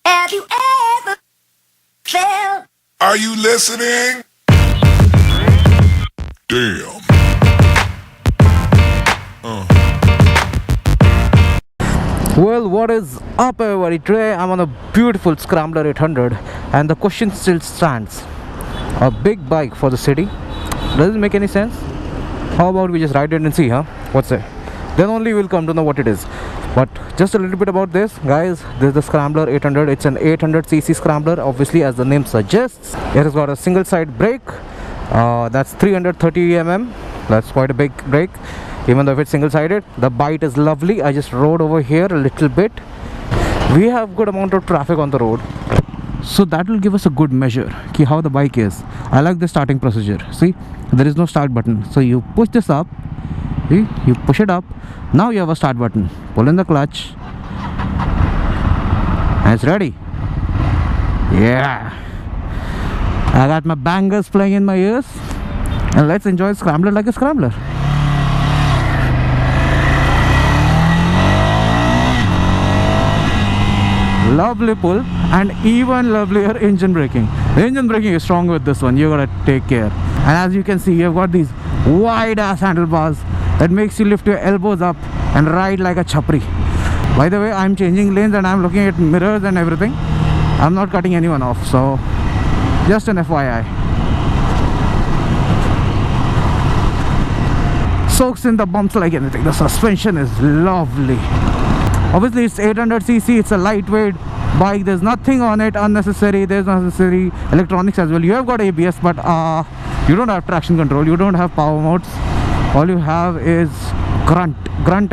Have you ever felt? Are you listening? Damn. Well, what is up, everybody? Today I'm on a beautiful Scrambler 800, and the question still stands: a big bike for the city? Does it make any sense? How about we just ride it and see, huh? What's it? Then only we'll come to know what it is. But just a little bit about this, guys. This is the Scrambler 800. It's an 800cc Scrambler, obviously, as the name suggests. It has got a single side brake. That's 330 mm. That's quite a big brake, even though if it's single-sided. The bite is lovely. I just rode over here a little bit. We have good amount of traffic on the road, so that will give us a good measure ki how the bike is. I like the starting procedure. See, there is no start button, so you push this up. See, you push it up. Now you have a start button. Pull in the clutch, and it's ready. Yeah, I got my bangers playing in my ears, and let's enjoy Scrambler like a Scrambler. Lovely pull, and even lovelier engine braking. The engine braking is strong with this one. You gotta take care. And as you can see, you've got these wide ass handlebars that makes you lift your elbows up and ride like a chapri. By the way, I'm changing lanes and I'm looking at mirrors and everything. I'm not cutting anyone off, so just an FYI. Soaks in the bumps like anything. The suspension is lovely. Obviously it's 800cc, it's a lightweight bike. There's nothing on it unnecessary. There's unnecessary electronics as well. You have got ABS, but you don't have traction control, you don't have power modes. All you have is grunt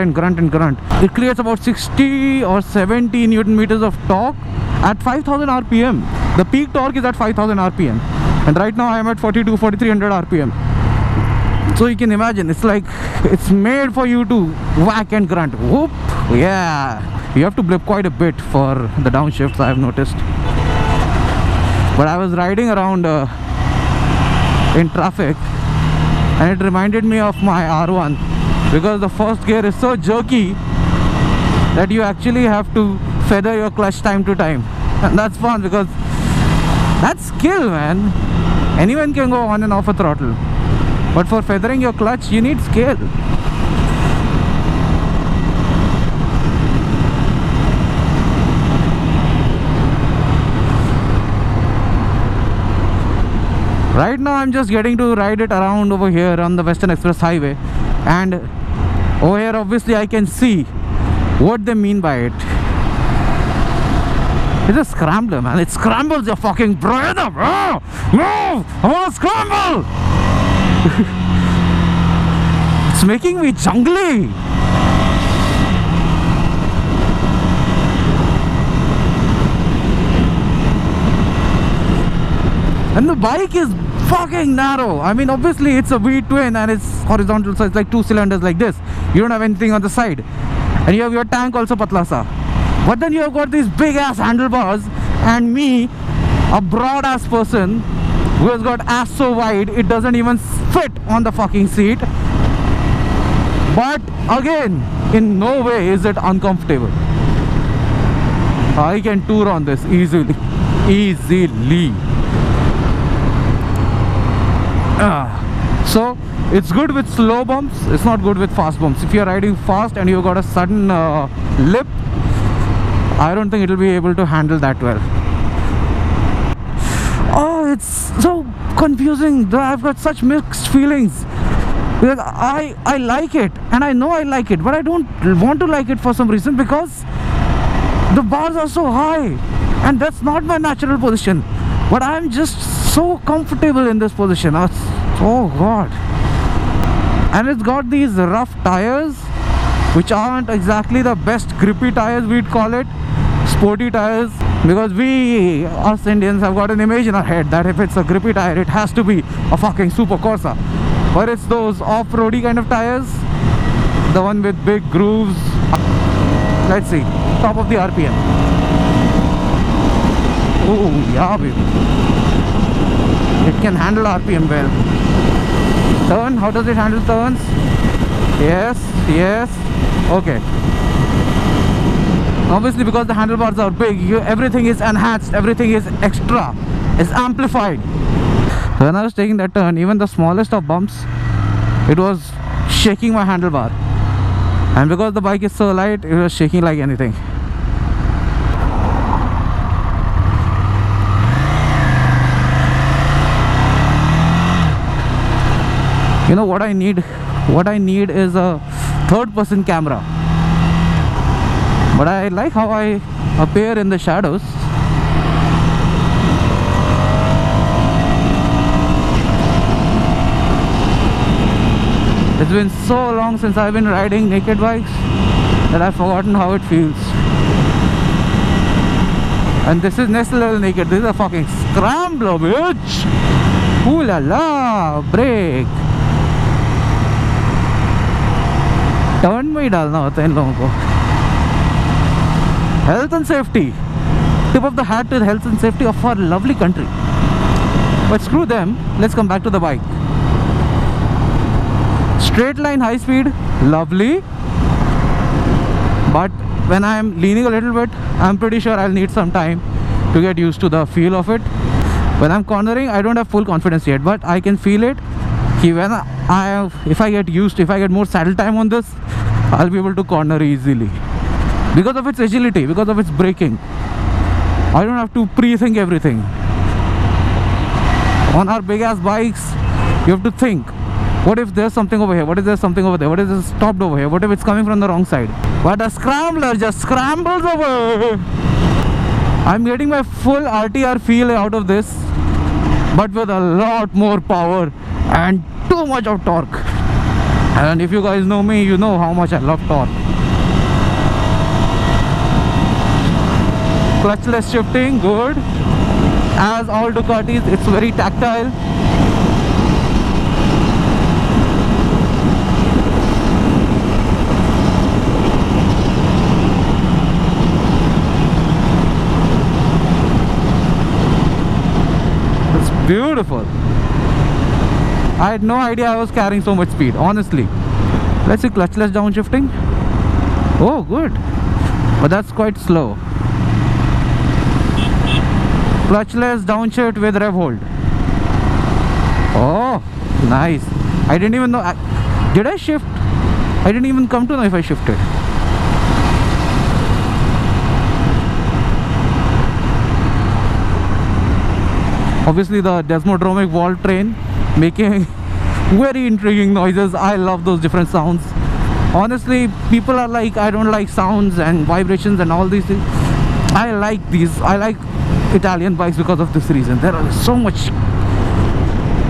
and grunt and grunt. It creates about 60 or 70 Newton meters of torque at 5000 rpm. The peak torque is at 5000 rpm, and right now I am at 4300 rpm. So you can imagine, it's like it's made for you to whack and grunt. Whoop. Yeah, you have to blip quite a bit for the downshifts, I have noticed. But I was riding around in traffic, and it reminded me of my R1, because the first gear is so jerky that you actually have to feather your clutch time to time. And that's fun, because that's skill, man. Anyone can go on and off a throttle, but for feathering your clutch you need skill. Right now I'm just getting to ride it around over here on the Western Express Highway, and over here obviously I can see what they mean by it. It's a scrambler, man. It scrambles your fucking brain up. Oh, move! I want to scramble! It's making me jungly. And the bike is fucking narrow. I mean, obviously it's a V-twin and it's horizontal, so it's like 2 cylinders like this. You don't have anything on the side, and you have your tank also patla sa. But then you have got these big ass handlebars, and me, a broad ass person who has got ass so wide it doesn't even fit on the fucking seat. But again, in no way is it uncomfortable. I can tour on this easily. So it's good with slow bumps, it's not good with fast bumps. If you're riding fast and you've got a sudden lip, I don't think it'll be able to handle that well. Oh, it's so confusing. I've got such mixed feelings, because I like it, and I know I like it, but I don't want to like it for some reason, because the bars are so high and that's not my natural position. But I'm just so comfortable in this position. Oh god. And it's got these rough tires, which aren't exactly the best grippy tires, we'd call it. Sporty tires, because we, us Indians, have got an image in our head that if it's a grippy tire, it has to be a fucking Super Corsa. But it's those off-roady kind of tires, the one with big grooves. Let's see, top of the RPM. Oh yeah, baby. It can handle RPM well. Turn, how does it handle turns? Yes, okay. Obviously, because the handlebars are big, everything is enhanced, everything is extra, is amplified. When I was taking that turn, even the smallest of bumps, it was shaking my handlebar. And because the bike is so light, it was shaking like anything. You know what I need? What I need is a third-person camera. But I like how I appear in the shadows. It's been so long since I've been riding naked bikes that I've forgotten how it feels. And this is next level naked. This is a fucking scrambler, bitch. Ooh la la, brake. Turn में ही डालना होता है इन लोगों को. Health and safety. Tip of the hat to the health and safety of our lovely country. But screw them. Let's come back to the bike. Straight line high speed, lovely. But when I am leaning a little bit, I'm pretty sure I'll need some time to get used to the feel of it. When I'm cornering, I don't have full confidence yet, but I can feel it. When if I get more saddle time on this, I'll be able to corner easily because of its agility, because of its braking. I don't have to pre-think everything. On our big ass bikes, you have to think, what if there's something over here, what if there's something over there, what if it's stopped over here, what if it's coming from the wrong side. But a scrambler just scrambles over. I'm getting my full RTR feel out of this, but with a lot more power and too much of torque. And if you guys know me, you know how much I love torque. Clutchless shifting, good. As all Ducatis, it's very tactile. It's beautiful. I had no idea I was carrying so much speed, honestly. Let's see clutchless downshifting. Oh, good. But that's quite slow. Clutchless downshift with rev hold. Oh, nice. I didn't even know. Did I shift? I didn't even come to know if I shifted. Obviously, the desmodromic valve train making very intriguing noises. I love those different sounds. Honestly, people are like, I don't like sounds and vibrations and all these things. I like these. I like Italian bikes because of this reason. There are so much.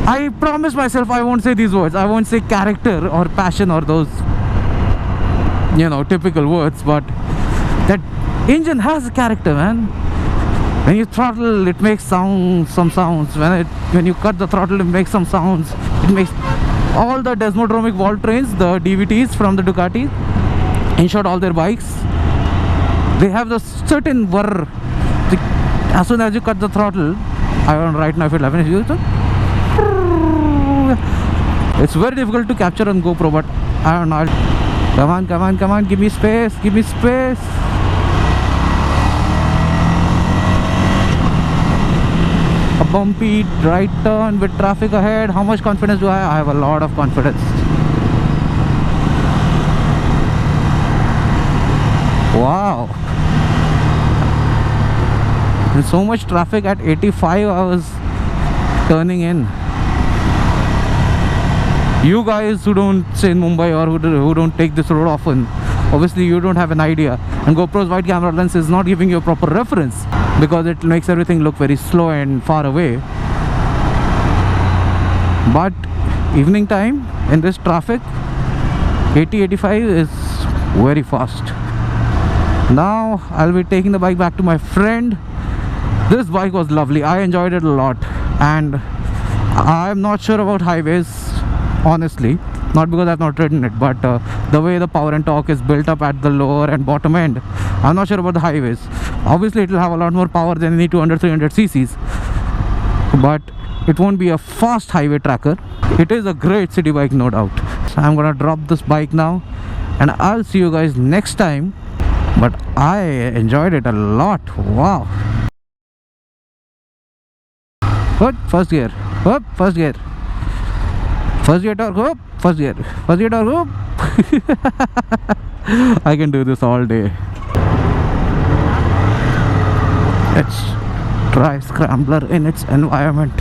I promise myself I won't say these words. I won't say character or passion or those, you know, typical words. But that engine has a character, man. When you throttle, it makes some sounds. When you cut the throttle, it makes some sounds. It makes all the desmodromic valve trains, the DVTs from the Ducati, in short, all their bikes, they have the certain whir. As soon as you cut the throttle, I don't know right now if it happens. It's very difficult to capture on GoPro, but I don't know. Come on, give me space, give me space. A bumpy right turn with traffic ahead. How much confidence do I have? I have a lot of confidence. Wow. There's so much traffic at 85. I was turning in. You guys who don't stay in Mumbai or who don't take this road often, obviously you don't have an idea, and GoPro's wide camera lens is not giving you a proper reference because it makes everything look very slow and far away. But evening time in this traffic, 80-85 is very fast. Now I'll be taking the bike back to my friend. This bike was lovely. I enjoyed it a lot, and I'm not sure about highways, honestly, not because I've not ridden it, but the way the power and torque is built up at the lower and bottom end, I'm not sure about the highways. Obviously it will have a lot more power than any 200-300 cc's, but it won't be a fast highway tracker. It is a great city bike, no doubt. So I'm gonna drop this bike now, and I'll see you guys next time but I enjoyed it a lot. Wow. What? First gear. Whoop, first gear. First gear torque. Whoop, first gear. First gear torque. Whoop. I can do this all day. Let's try Scrambler in its environment.